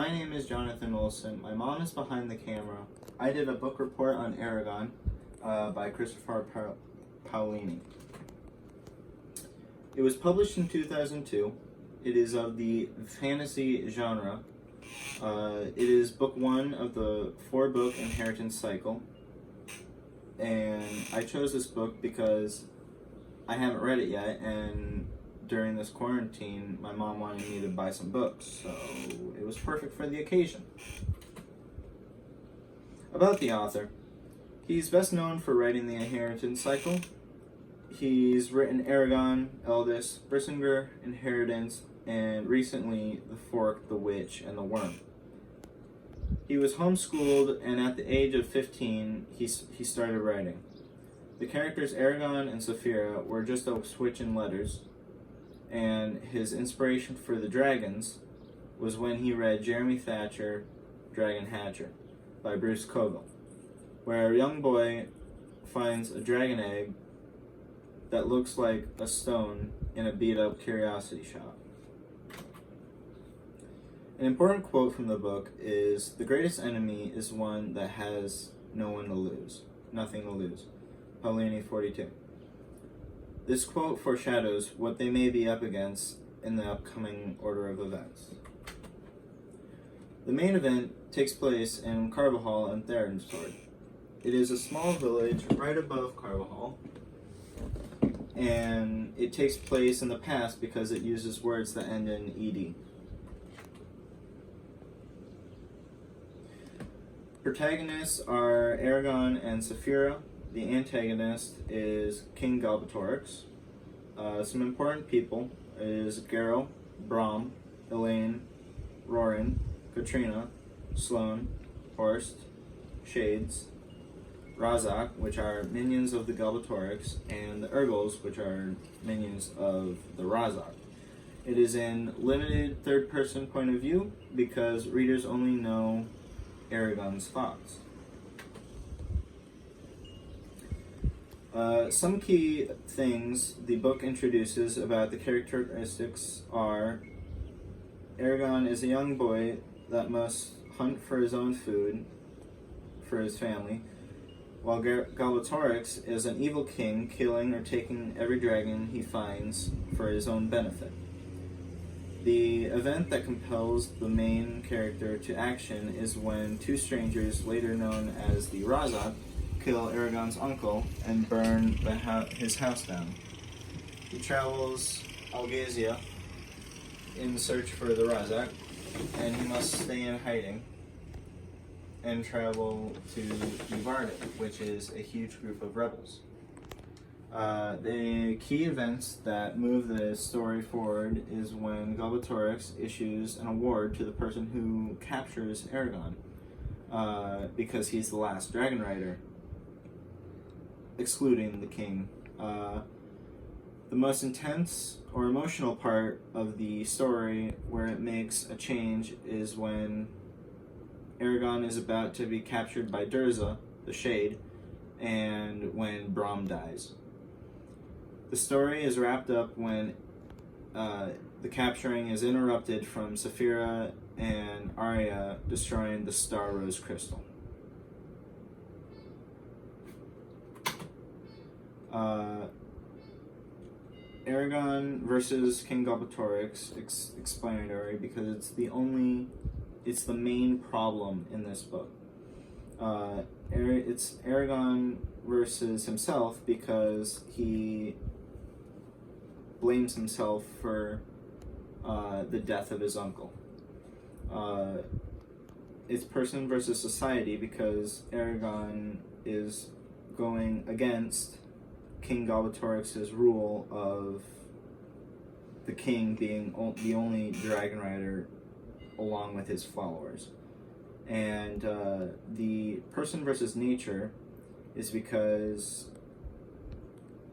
My name is Johnathan Olson. My mom is behind the camera. I did a book report on Eragon by Christopher Paolini. It was published in 2002. It is of the fantasy genre. It is book one of the 4-book inheritance cycle. And I chose this book because I haven't read it yet, and during this quarantine, my mom wanted me to buy some books, so it was perfect for the occasion. About the author. He's best known for writing the inheritance cycle. He's written Eragon, Eldest, Brissinger, Inheritance, and recently The Fork, The Witch, and The Worm. He was homeschooled, and at the age of 15, he started writing. The characters Eragon and Saphira were just a switch in letters, and his inspiration for the dragons was when he read Jeremy Thatcher, Dragon Hatcher, by Bruce Coville, where a young boy finds a dragon egg that looks like a stone in a beat-up curiosity shop. An important quote from the book is, "The greatest enemy is one that has nothing to lose. Paolini 42. This quote foreshadows what they may be up against in the upcoming order of events. The main event takes place in Carvajal and Therinsword. It is a small village right above Carvajal, and it takes place in the past because it uses words that end in ed. Protagonists are Eragon and Saphira. The antagonist is King Galbatorix. Some important people is Garrow, Brom, Elaine, Rorin, Katrina, Sloane, Horst, Shades, Razak, which are minions of the Galbatorix, and the Urgles, which are minions of the Razak. It is in limited third-person point of view because readers only know Eragon's thoughts. Some key things the book introduces about the characteristics are: Eragon is a young boy that must hunt for his own food for his family, while Galbatorix is an evil king killing or taking every dragon he finds for his own benefit. The event that compels the main character to action is when two strangers, later known as the Razak, kill Eragon's uncle and burn his house down. He travels Algazia in search for the Razak, and he must stay in hiding and travel to Uvarda, which is a huge group of rebels. The key events that move the story forward is when Galbatorix issues an award to the person who captures Eragon, because he's the last dragon rider, excluding the king. The most intense or emotional part of the story where it makes a change is when Eragon is about to be captured by Durza, the Shade, and when Brom dies. The story is wrapped up when the capturing is interrupted from Saphira and Arya destroying the Star Rose Crystal. Eragon versus King Galbatorix, explanatory, because it's the main problem in this book. It's Eragon versus himself because he blames himself for the death of his uncle. It's person versus society because Eragon is going against King Galbatorix's rule of the king being the only dragon rider along with his followers. And the person versus nature is because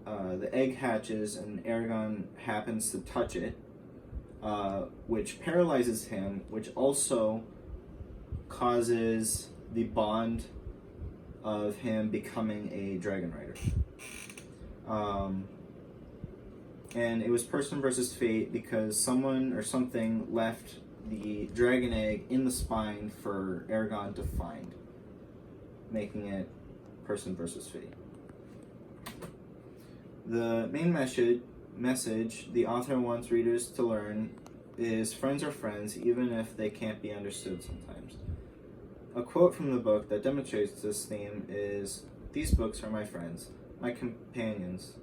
the egg hatches and Eragon happens to touch it, which paralyzes him, which also causes the bond of him becoming a dragon rider. And it was person versus fate because someone or something left the dragon egg in the spine for Eragon to find, making it person versus fate. The main message the author wants readers to learn is friends are friends even if they can't be understood sometimes. A quote from the book that demonstrates this theme is, "These books are my friends, my companions.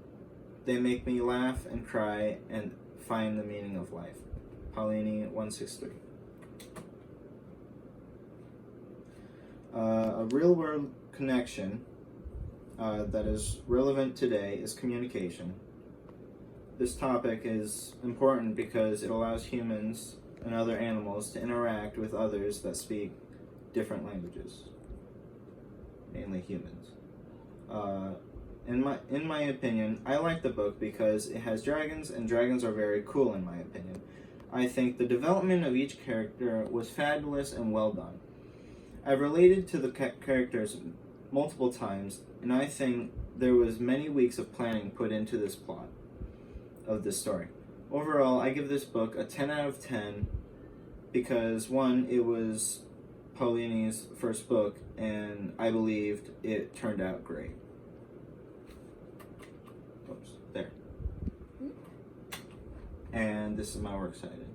They make me laugh and cry and find the meaning of life." Paulini 163. A real-world connection that is relevant today is communication. This topic is important because it allows humans and other animals to interact with others that speak different languages, mainly humans. In my opinion, I like the book because it has dragons, and dragons are very cool in my opinion. I think the development of each character was fabulous and well done. I've related to the characters multiple times, and I think there was many weeks of planning put into this plot of this story. Overall, I give this book a 10 out of 10 because, one, it was Paulini's first book, and I believed it turned out great. Oops, there. And this is my works cited.